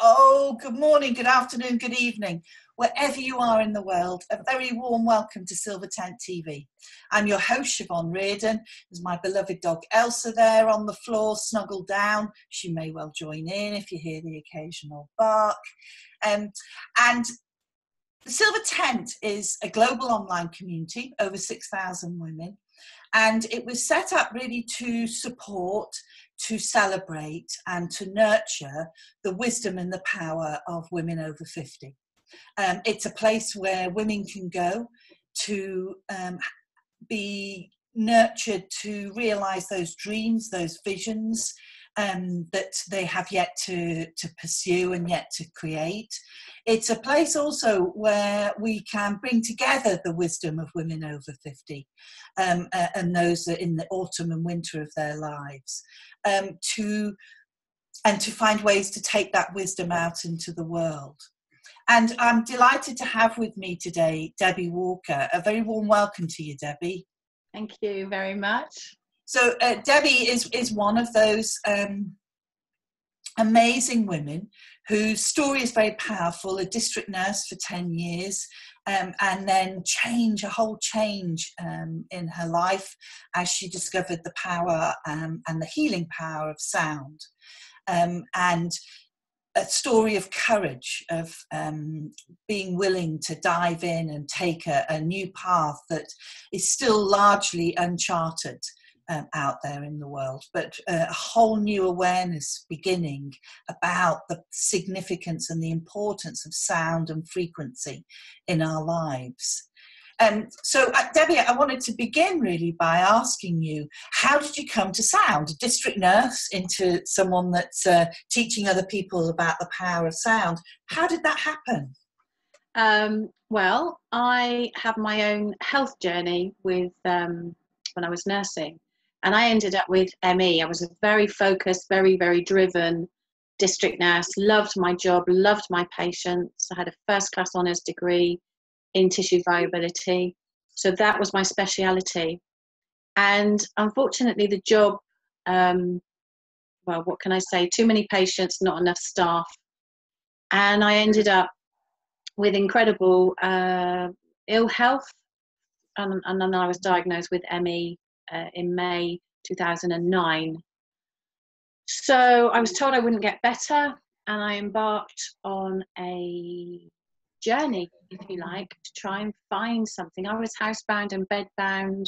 Oh, good morning, good afternoon, good evening. Wherever you are in the world, a very warm welcome to Silver Tent TV. I'm your host, Siobhan Riordan. There's my beloved dog Elsa there on the floor, snuggled down. She may well join in if you hear the occasional bark. And the Silver Tent is a global online community, over 6,000 women. And it was set up really to support, to celebrate and to nurture the wisdom and the power of women over 50. It's a place where women can go to be nurtured to realise those dreams, those visions that they have yet to pursue and yet to create. It's a place also where we can bring together the wisdom of women over 50 and those that in the autumn and winter of their lives to find ways to take that wisdom out into the world. And I'm delighted to have with me today Debbi Walker. A very warm welcome to you, Debbi. Thank you very much. So Debbi is one of those amazing women whose story is very powerful, a district nurse for 10 years, and then a whole change in her life as she discovered the power and the healing power of sound. And a story of courage, of being willing to dive in and take a new path that is still largely uncharted out there in the world, but a whole new awareness beginning about the significance and the importance of sound and frequency in our lives. So, Debbi, I wanted to begin really by asking you, how did you come to sound? A district nurse into someone that's teaching other people about the power of sound. How did that happen? Well, I have my own health journey with when I was nursing, and I ended up with ME. I was a very focused, very, very driven district nurse, loved my job, loved my patients. I had a first-class honours degree in tissue viability. So that was my speciality. And unfortunately the job, well, what can I say? Too many patients, not enough staff. And I ended up with incredible ill health. And then I was diagnosed with ME in May 2009. So I was told I wouldn't get better, and I embarked on a journey, if you like, to try and find something. I was housebound and bedbound,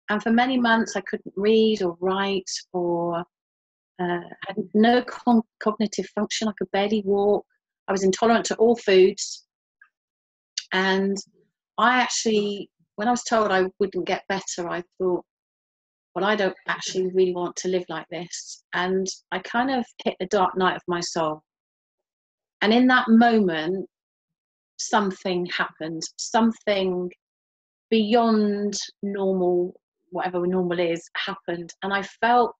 and for many months I couldn't read or write or had no cognitive function. I could barely walk. I was intolerant to all foods, and I actually, when I was told I wouldn't get better, I thought, well, I don't actually really want to live like this. And I kind of hit the dark night of my soul. And in that moment, something happened, something beyond normal, whatever normal is, happened. And I felt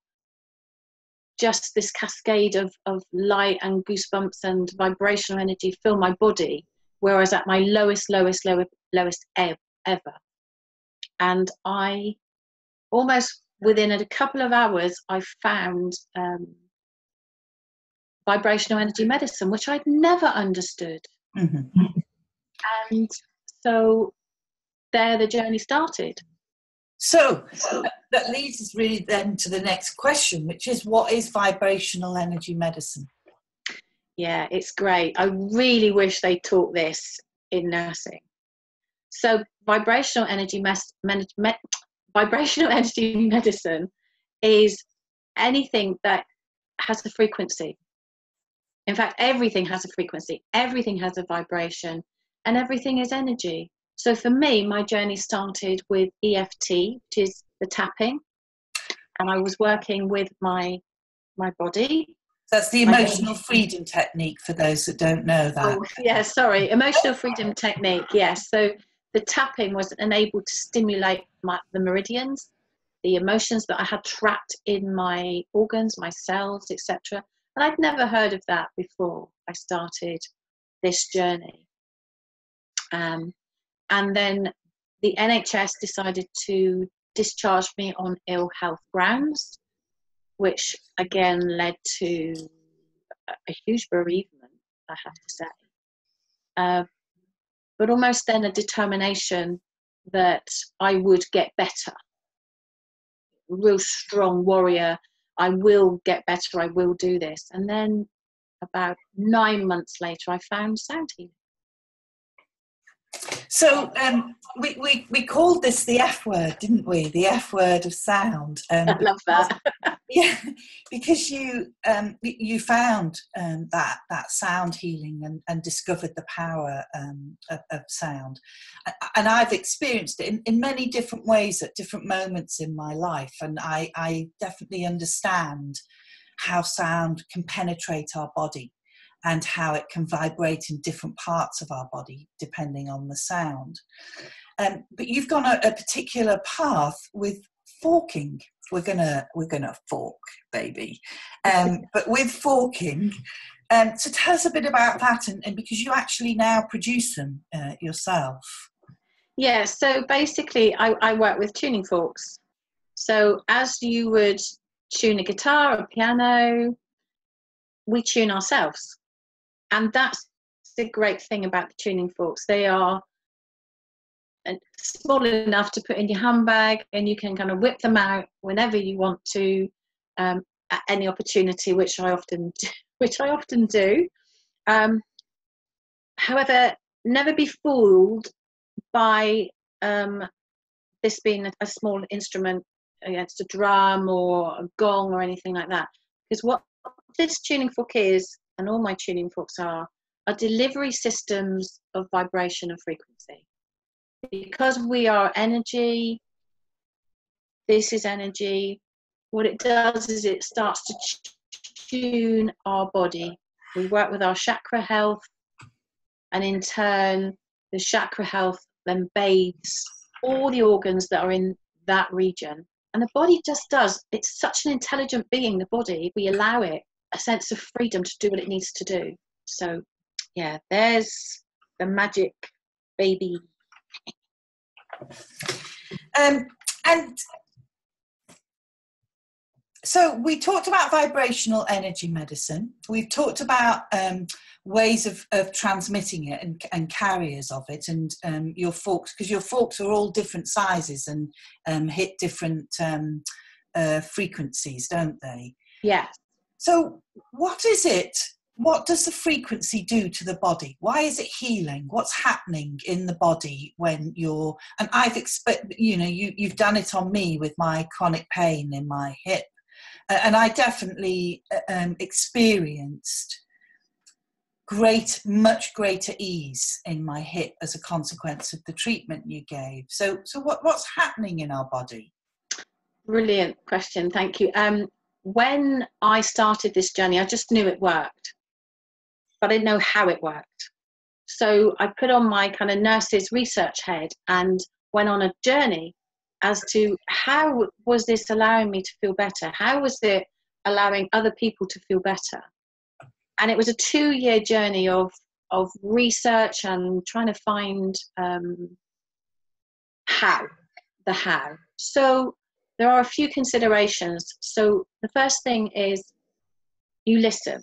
just this cascade of light and goosebumps and vibrational energy fill my body, where I was at my lowest ever. And I almost within a couple of hours, I found vibrational energy medicine, which I'd never understood. Mm-hmm. And so there the journey started. So that leads us really then to the next question, which is, what is vibrational energy medicine? Yeah, it's great. I really wish they taught this in nursing. So vibrational energy medicine is anything that has a frequency. In fact, everything has a frequency, everything has a vibration, and everything is energy. So for me, my journey started with EFT, which is the tapping, and I was working with my body. That's the emotional freedom technique, for those that don't know that. Oh, yeah, sorry, emotional freedom technique, yes. So the tapping was enabled to stimulate the meridians, the emotions that I had trapped in my organs, my cells, etc. And I'd never heard of that before I started this journey. And then the NHS decided to discharge me on ill health grounds, which again led to a huge bereavement. I have to say. But almost then a determination that I would get better. Real strong warrior. I will get better. I will do this. And then about 9 months later, I found sound healing. So we called this the F word, didn't we? The F word of sound. I love that. Yeah, because you found that sound healing and discovered the power of sound, and I've experienced it in many different ways at different moments in my life, and I definitely understand how sound can penetrate our body and how it can vibrate in different parts of our body depending on the sound. But you've gone a particular path with forking. We're gonna fork, baby. But with forking, so tell us a bit about that, and because you actually now produce them yourself. Yeah, so basically I work with tuning forks. So as you would tune a guitar or a piano, we tune ourselves. And that's the great thing about the tuning forks. They are small enough to put in your handbag, and you can kind of whip them out whenever you want to, at any opportunity, which I often do. However, never be fooled by this being a small instrument against a drum or a gong or anything like that. Because what this tuning fork is, and all my tuning forks are delivery systems of vibration and frequency. Because we are energy, this is energy, what it does is it starts to tune our body. We work with our chakra health, and in turn, the chakra health then bathes all the organs that are in that region. And the body just does. It's such an intelligent being, the body. We allow it a sense of freedom to do what it needs to do. So, yeah, there's the magic baby. And so we talked about vibrational energy medicine. We've talked about ways of transmitting it and carriers of it, and your forks, because your forks are all different sizes and hit different frequencies, don't they? Yeah. So what is it? What does the frequency do to the body? Why is it healing? What's happening in the body when you're, and you've done it on me with my chronic pain in my hip. And I definitely experienced much greater ease in my hip as a consequence of the treatment you gave. So what's happening in our body? Brilliant question, thank you. When I started this journey, I just knew it worked, but I didn't know how it worked. So I put on my kind of nurse's research head and went on a journey as to how was this allowing me to feel better? How was it allowing other people to feel better? And it was a 2-year journey of research and trying to find how. So there are a few considerations. So the first thing is you listen.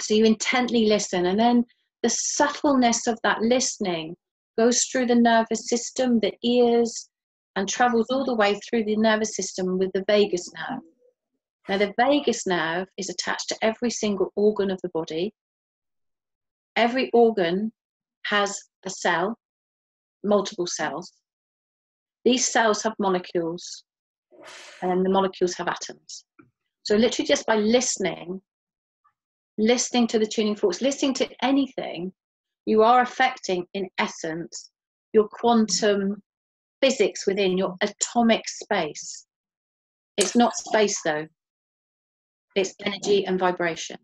So you intently listen, and then the subtleness of that listening goes through the nervous system, the ears, and travels all the way through the nervous system with the vagus nerve. Now, the vagus nerve is attached to every single organ of the body. Every organ has a cell, multiple cells. These cells have molecules, and the molecules have atoms. So literally just by listening to the tuning forks, listening to anything, you are affecting, in essence, your quantum physics within your atomic space. It's not space, though. It's energy and vibration.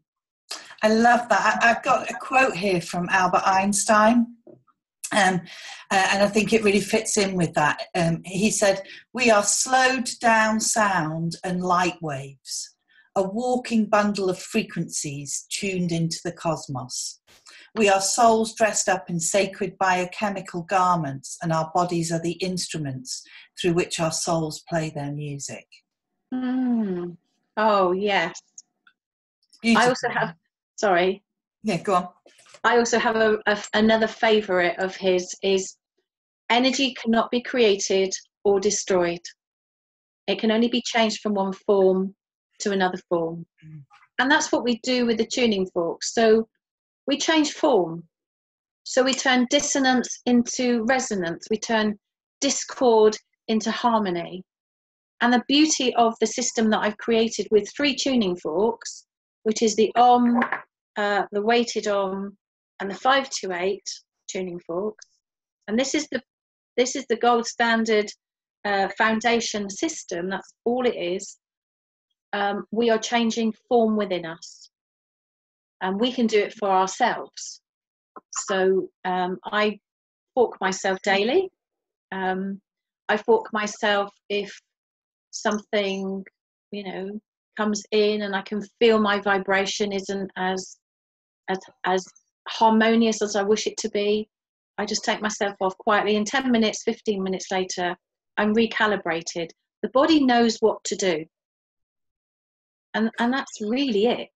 I love that. I've got a quote here from Albert Einstein, and I think it really fits in with that. He said, "We are slowed down sound and light waves, a walking bundle of frequencies tuned into the cosmos. We are souls dressed up in sacred biochemical garments, and our bodies are the instruments through which our souls play their music." Oh, yes. Beautiful. I also have, sorry. Yeah, go on. I also have another favourite of his is energy cannot be created or destroyed. It can only be changed from one form to another form. And that's what we do with the tuning forks. So we change form. So we turn dissonance into resonance. We turn discord into harmony. And the beauty of the system that I've created with 3 tuning forks, which is the Om, the weighted Om, and the 528 tuning forks. And this is the gold standard foundation system. That's all it is. We are changing form within us, and we can do it for ourselves. So I fork myself daily. I fork myself if something, comes in and I can feel my vibration isn't as harmonious as I wish it to be. I just take myself off quietly. In 10 minutes, 15 minutes later, I'm recalibrated. The body knows what to do. And that's really it.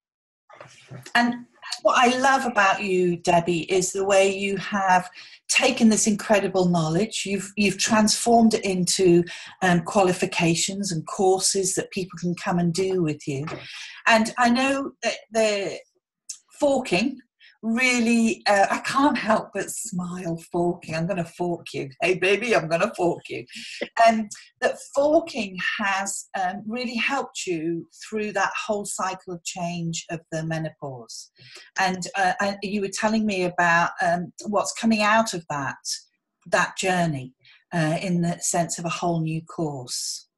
And what I love about you, Debbie, is the way you have taken this incredible knowledge, you've transformed it into qualifications and courses that people can come and do with you. And I know that the forking really, I can't help but smile. Forking, I'm going to fork you. Hey baby, I'm going to fork you. That forking has really helped you through that whole cycle of change of the menopause. And you were telling me about what's coming out of that journey in the sense of a whole new course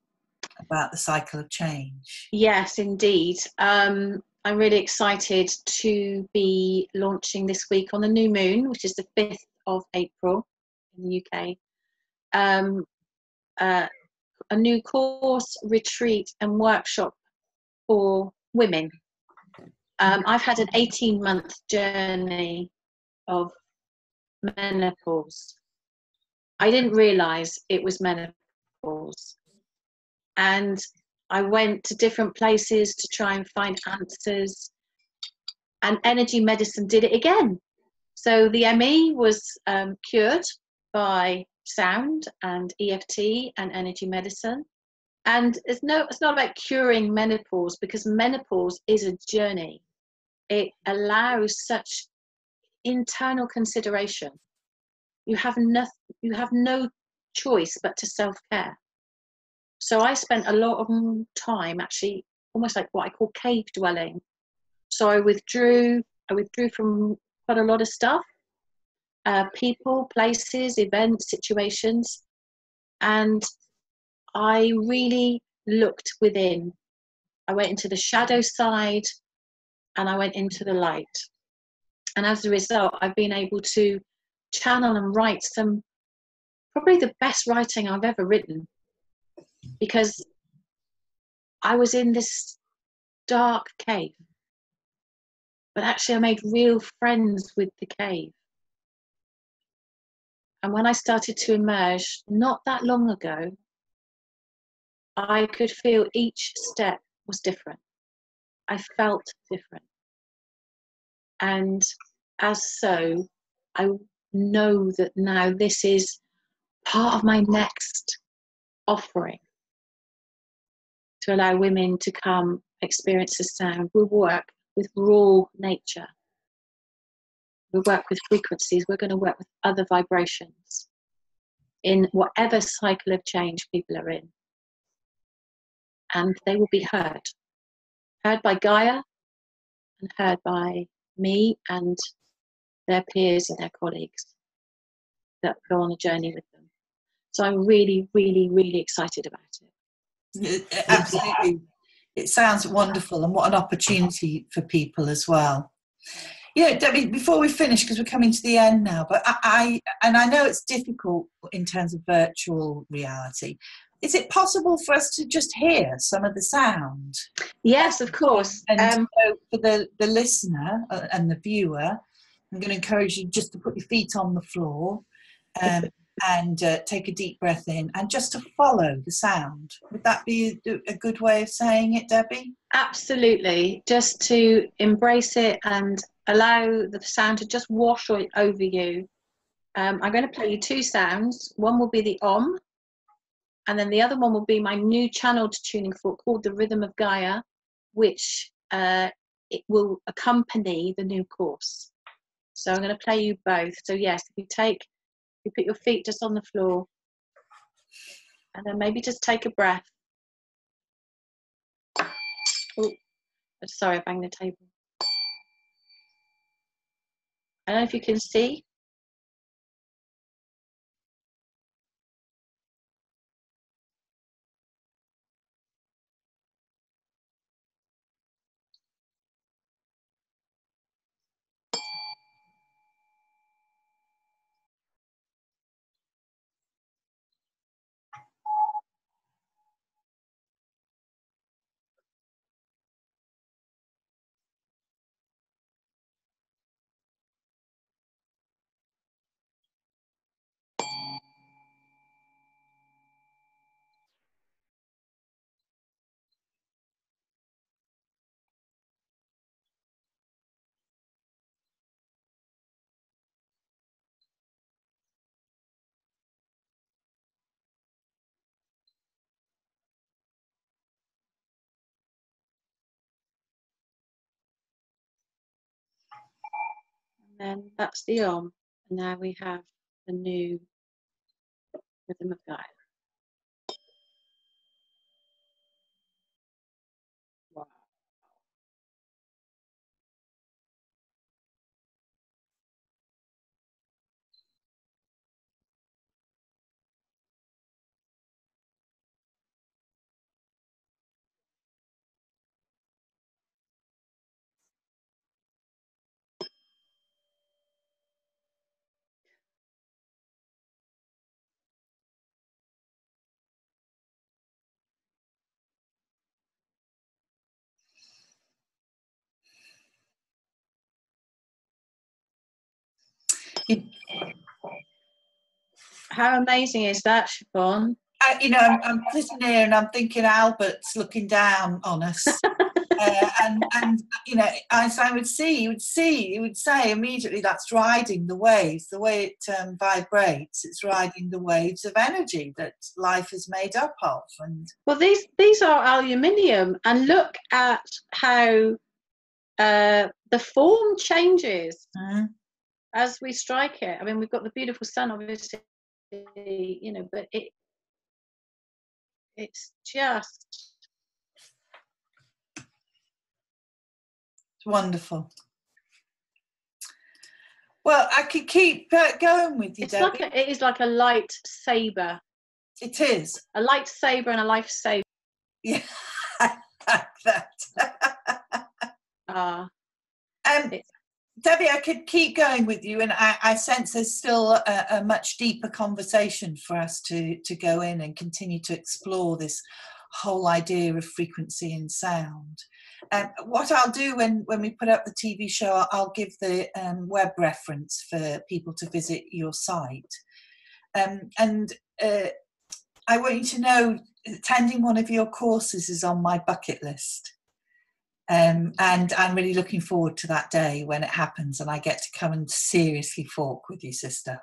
about the cycle of change. Yes, indeed. I'm really excited to be launching this week on the new moon, which is the 5th of April in the UK, a new course, retreat and workshop for women. I've had an 18-month journey of menopause. I didn't realise it was menopause. And I went to different places to try and find answers, and energy medicine did it again. So the ME was cured by sound and EFT and energy medicine. And it's not about curing menopause, because menopause is a journey. It allows such internal consideration. You have no choice but to self-care. So I spent a lot of time actually almost like what I call cave dwelling. So I withdrew from quite a lot of stuff, people, places, events, situations, and I really looked within. I went into the shadow side and I went into the light. And as a result, I've been able to channel and write probably the best writing I've ever written, because I was in this dark cave, but actually I made real friends with the cave. And when I started to emerge, not that long ago, I could feel each step was different. I felt different. And as so, I know that now this is part of my next offering, to allow women to come experience the sound. We work with raw nature. We work with frequencies. We're going to work with other vibrations in whatever cycle of change people are in. And they will be heard by Gaia and heard by me and their peers and their colleagues that go on a journey with them. So I'm really, really, really excited about it. Absolutely. It sounds wonderful, and what an opportunity for people as well. Debbie, before we finish, because we're coming to the end now, but I know it's difficult in terms of virtual reality. Is it possible for us to just hear some of the sound? Yes, of course. And so for the listener and the viewer, I'm going to encourage you just to put your feet on the floor and take a deep breath in and just to follow the sound. Would that be a good way of saying it, Debbie? Absolutely. Just to embrace it and allow the sound to just wash over you. I'm going to play you 2 sounds. One will be the Om, and then the other one will be my new channeled tuning fork called the Rhythm of Gaia, which it will accompany the new course. So I'm going to play you both. So yes, if you put your feet just on the floor, and then maybe just take a breath. Oh, sorry, I banged the table. I don't know if you can see. And then that's the Om. And now we have the new Rhythm of Gaia. Wow. How amazing is that, Siobhan? I'm sitting here and I'm thinking Albert's looking down on us. And as I would see, you would say immediately that's riding the waves, the way it vibrates. It's riding the waves of energy that life is made up of. And well, these are aluminium, and look at how the form changes as we strike it. I mean, we've got the beautiful sun, obviously, but it's just wonderful. Well, I could keep going with you, Debbie. It is like a lightsaber. It is. A lightsaber and a lifesaver. Yeah, I like that. Debbie, I could keep going with you, and I sense there's still a much deeper conversation for us to go in and continue to explore this whole idea of frequency and sound. What I'll do when we put up the TV show, I'll give the web reference for people to visit your site. And I want you to know, attending one of your courses is on my bucket list. And I'm really looking forward to that day when it happens and I get to come and seriously fork with you, sister.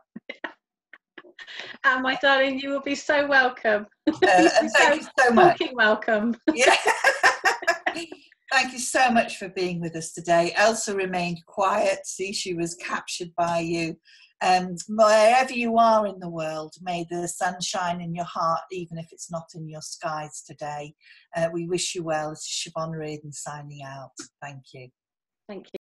And my darling, you will be so welcome. Thank you so much. Welcome. Yeah. Thank you so much for being with us today. Elsa remained quiet. See, she was captured by you. Wherever you are in the world, may the sun shine in your heart, even if it's not in your skies today. We wish you well. It's Siobhan Riordan signing out. Thank you. Thank you.